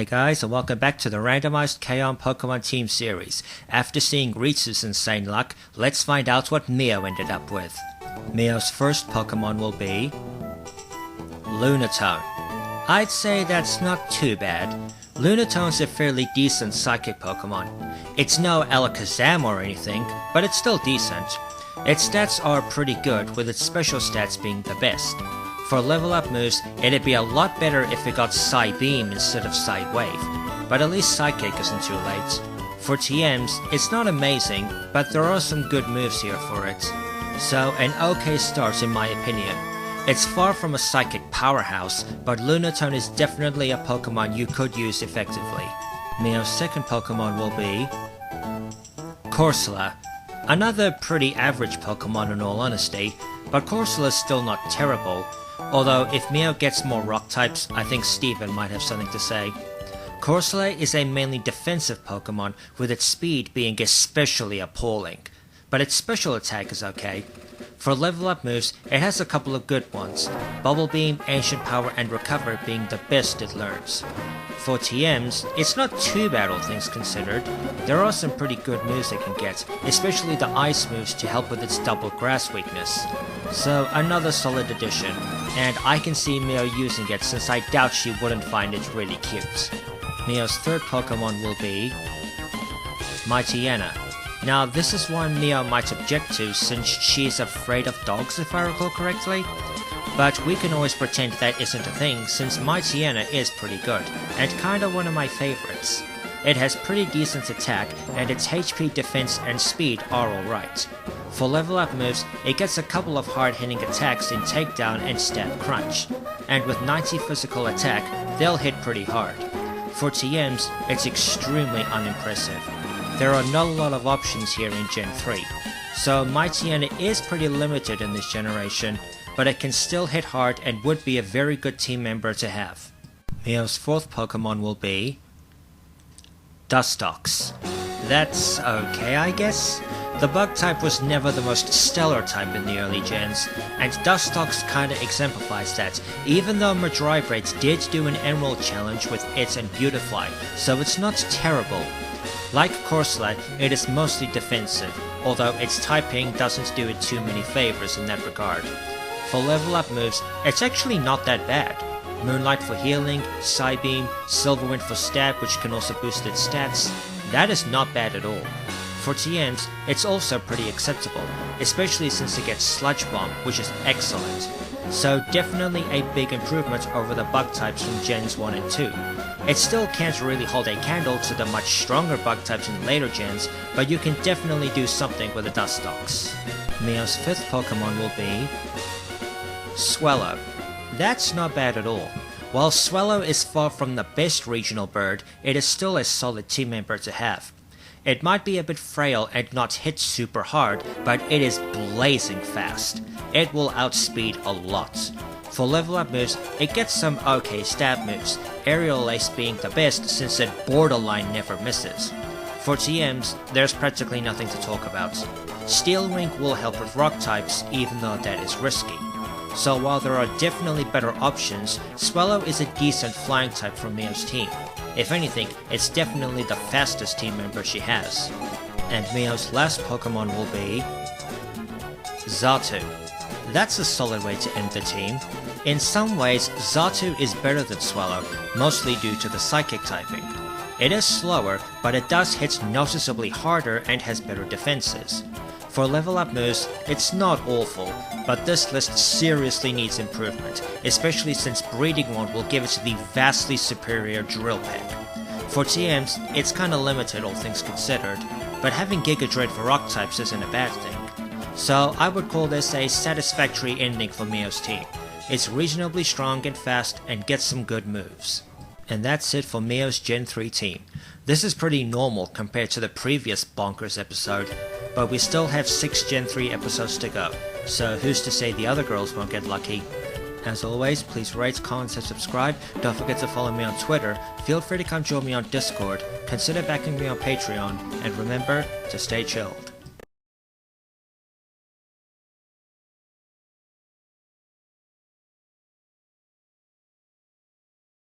guys, and welcome back to the randomized Keions Pokemon Team series. After seeing Ritsu's insane luck, let's find out what Mio ended up with. Mio's first Pokemon will be Lunatone. I'd say that's not too bad. Lunatone's a fairly decent psychic Pokemon. It's no Alakazam or anything, but it's still decent. Its stats are pretty good, with its special stats being the best. For level up moves, it'd be a lot better if it got Psy Beam instead of Psy Wave, but at least Psychic isn't too late. For TMs, it's not amazing, but there are some good moves here for it. So an okay start in my opinion. It's far from a psychic powerhouse, but Lunatone is definitely a Pokemon you could use effectively. Mio's second Pokemon will be Corsola. Another pretty average Pokemon in all honesty, but Corsola is still not terrible. Although if Mio gets more rock types, I think Steven might have something to say. Corsola is a mainly defensive Pokemon, with its speed being especially appalling, but its special attack is okay. For level up moves, it has a couple of good ones, Bubble Beam, Ancient Power and Recover being the best it learns. For TMs, it's not too bad all things considered. There are some pretty good moves it can get, especially the ice moves to help with its double grass weakness. So another solid addition, and I can see Mio using it since I doubt she wouldn't find it really cute. Mio's third Pokemon will be Mightyena. Now this is one Mio might object to since she's afraid of dogs if I recall correctly. But we can always pretend that isn't a thing since Mightyena is pretty good, and kinda one of my favorites. It has pretty decent attack, and its HP, defense and speed are alright. For level up moves, it gets a couple of hard hitting attacks in Takedown and Stab Crunch, and with 90 physical attack, they'll hit pretty hard. For TMs, it's extremely unimpressive. There are not a lot of options here in Gen 3, so Mightyena is pretty limited in this generation, but it can still hit hard and would be a very good team member to have. Mio's fourth Pokemon will be Dustox. That's okay, I guess? The bug type was never the most stellar type in the early gens, and Dustox kinda exemplifies that, even though Madrybraids did do an Emerald challenge with it and Beautifly, so it's not terrible. Like Corsola, it is mostly defensive, although its typing doesn't do it too many favors in that regard. For level up moves, it's actually not that bad. Moonlight for healing, Psybeam, Silverwind for stab which can also boost its stats, that is not bad at all. For TMs, it's also pretty acceptable, especially since it gets Sludge Bomb, which is excellent. So definitely a big improvement over the bug types from Gens 1 and 2. It still can't really hold a candle to the much stronger bug types in later gens, but you can definitely do something with the Dustox. Mio's fifth Pokemon will be Sweller. That's not bad at all. While Sweller is far from the best regional bird, it is still a solid team member to have. It might be a bit frail and not hit super hard, but it is blazing fast. It will outspeed a lot. For level up moves, it gets some okay stab moves, Aerial Ace being the best since it borderline never misses. For TMs, there's practically nothing to talk about. Steel Wing will help with rock types even though that is risky. So while there are definitely better options, Swallow is a decent flying type for Mio's team. If anything, it's definitely the fastest team member she has. And Mio's last Pokemon will be Xatu. That's a solid way to end the team. In some ways, Xatu is better than Swallow, mostly due to the psychic typing. It is slower, but it does hit noticeably harder and has better defenses. For level up moves, it's not awful, but this list seriously needs improvement, especially since Breeding Wand will give it the vastly superior Drill Peck. For TMs, it's kinda limited all things considered, but having Giga Dread for rock types isn't a bad thing. So I would call this a satisfactory ending for Mio's team. It's reasonably strong and fast and gets some good moves. And that's it for Mio's Gen 3 team. This is pretty normal compared to the previous Bonkers episode, but we still have 6 Gen 3 episodes to go, so who's to say the other girls won't get lucky? As always, please rate, comment and subscribe, don't forget to follow me on Twitter, feel free to come join me on Discord, consider backing me on Patreon, and remember to stay chilled.